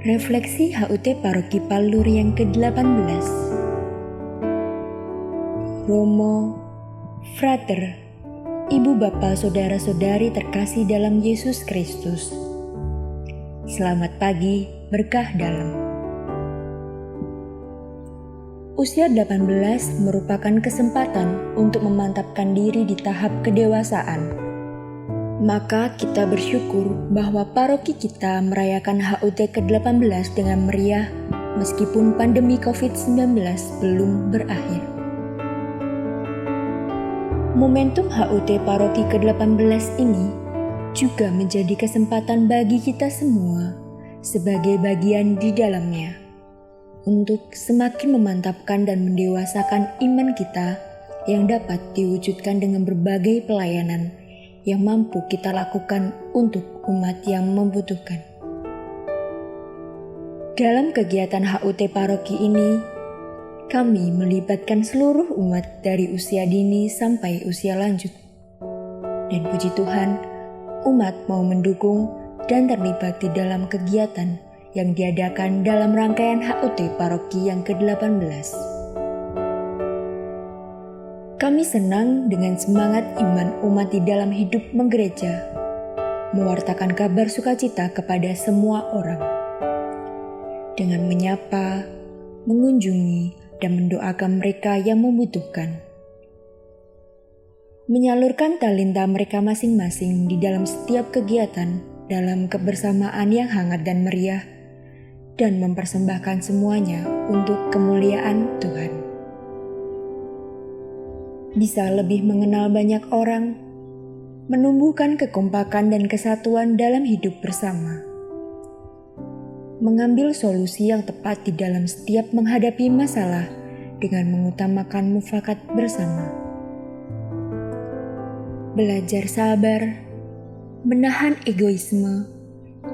Refleksi HUT Paroki Palur yang ke-18. Romo, Frater, Ibu Bapa Saudara-saudari terkasih dalam Yesus Kristus. Selamat pagi, berkah dalam. Usia 18 merupakan kesempatan untuk memantapkan diri di tahap kedewasaan. Maka kita bersyukur bahwa paroki kita merayakan HUT ke-18 dengan meriah meskipun pandemi COVID-19 belum berakhir. Momentum HUT paroki ke-18 ini juga menjadi kesempatan bagi kita semua sebagai bagian di dalamnya untuk semakin memantapkan dan mendewasakan iman kita yang dapat diwujudkan dengan berbagai pelayanan yang mampu kita lakukan untuk umat yang membutuhkan. Dalam kegiatan HUT paroki ini, kami melibatkan seluruh umat dari usia dini sampai usia lanjut. Dan puji Tuhan, umat mau mendukung dan terlibat di dalam kegiatan yang diadakan dalam rangkaian HUT paroki yang ke-18. Kami senang dengan semangat iman umat di dalam hidup menggereja, mewartakan kabar sukacita kepada semua orang. Dengan menyapa, mengunjungi, dan mendoakan mereka yang membutuhkan. Menyalurkan talenta mereka masing-masing di dalam setiap kegiatan dalam kebersamaan yang hangat dan meriah, dan mempersembahkan semuanya untuk kemuliaan Tuhan. Bisa lebih mengenal banyak orang, menumbuhkan kekompakan dan kesatuan dalam hidup bersama, mengambil solusi yang tepat di dalam setiap menghadapi masalah dengan mengutamakan mufakat bersama, belajar sabar, menahan egoisme,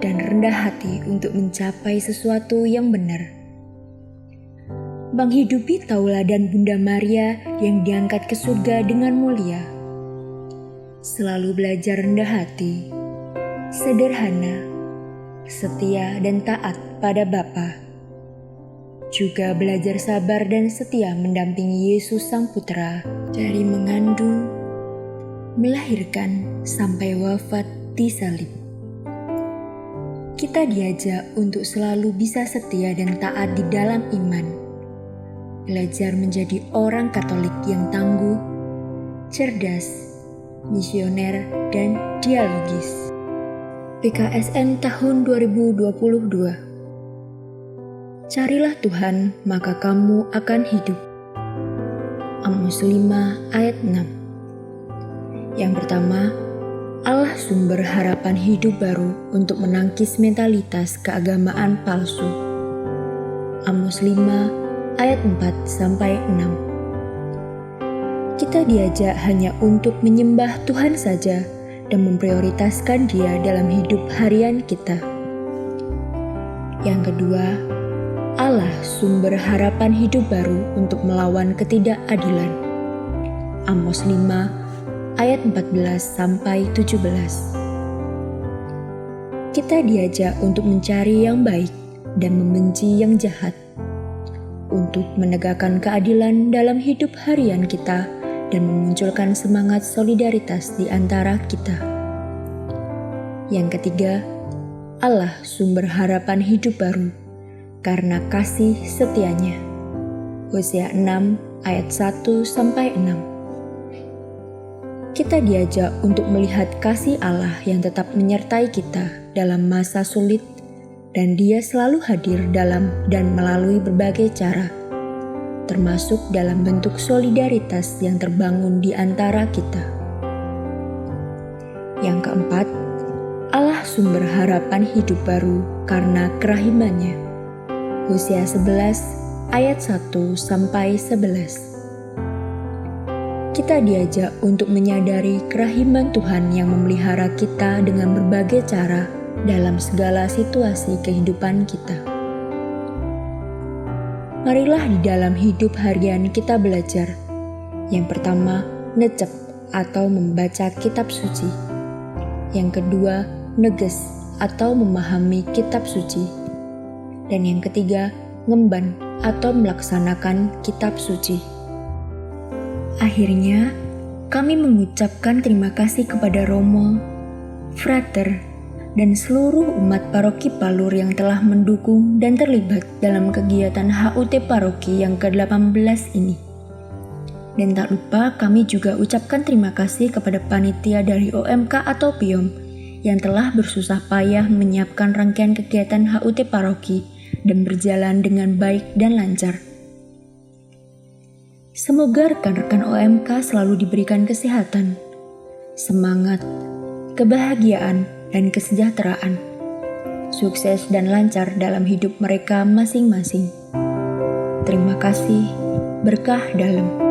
dan rendah hati untuk mencapai sesuatu yang benar. Menghidupi tauladan Bunda Maria yang diangkat ke surga dengan mulia. Selalu belajar rendah hati, sederhana, setia dan taat pada Bapa. Juga belajar sabar dan setia mendampingi Yesus Sang Putra dari mengandung, melahirkan sampai wafat di salib. Kita diajak untuk selalu bisa setia dan taat di dalam iman. Belajar menjadi orang Katolik yang tangguh, cerdas, misioner, dan dialogis. PKSN tahun 2022. Carilah Tuhan, maka kamu akan hidup. Amos 5 ayat 6. Yang pertama, Allah sumber harapan hidup baru untuk menangkis mentalitas keagamaan palsu. Amos 5 ayat 4-6. Kita diajak hanya untuk menyembah Tuhan saja dan memprioritaskan Dia dalam hidup harian kita. Yang kedua, Allah sumber harapan hidup baru untuk melawan ketidakadilan. Amos 5 ayat 14-17. Kita diajak untuk mencari yang baik dan membenci yang jahat, untuk menegakkan keadilan dalam hidup harian kita dan memunculkan semangat solidaritas di antara kita. Yang ketiga, Allah sumber harapan hidup baru karena kasih setianya. Hosea 6 ayat 1-6. Kita diajak untuk melihat kasih Allah yang tetap menyertai kita dalam masa sulit, dan Dia selalu hadir dalam dan melalui berbagai cara, termasuk dalam bentuk solidaritas yang terbangun di antara kita. Yang keempat, Allah sumber harapan hidup baru karena kerahimannya. Hosea 11 ayat 1-11. Kita diajak untuk menyadari kerahiman Tuhan yang memelihara kita dengan berbagai cara dalam segala situasi kehidupan kita. Marilah di dalam hidup harian kita belajar. Yang pertama, necep atau membaca kitab suci. Yang kedua, neges atau memahami kitab suci. Dan yang ketiga, ngemban atau melaksanakan kitab suci. Akhirnya, kami mengucapkan terima kasih kepada Romo, Frater, dan seluruh umat paroki Palur yang telah mendukung dan terlibat dalam kegiatan HUT paroki yang ke-18 ini. Dan tak lupa kami juga ucapkan terima kasih kepada panitia dari OMK atau PIOM yang telah bersusah payah menyiapkan rangkaian kegiatan HUT paroki dan berjalan dengan baik dan lancar. Semoga rekan-rekan OMK selalu diberikan kesehatan, semangat, kebahagiaan, dan kesejahteraan, sukses dan lancar dalam hidup mereka masing-masing. Terima kasih, berkah dalam.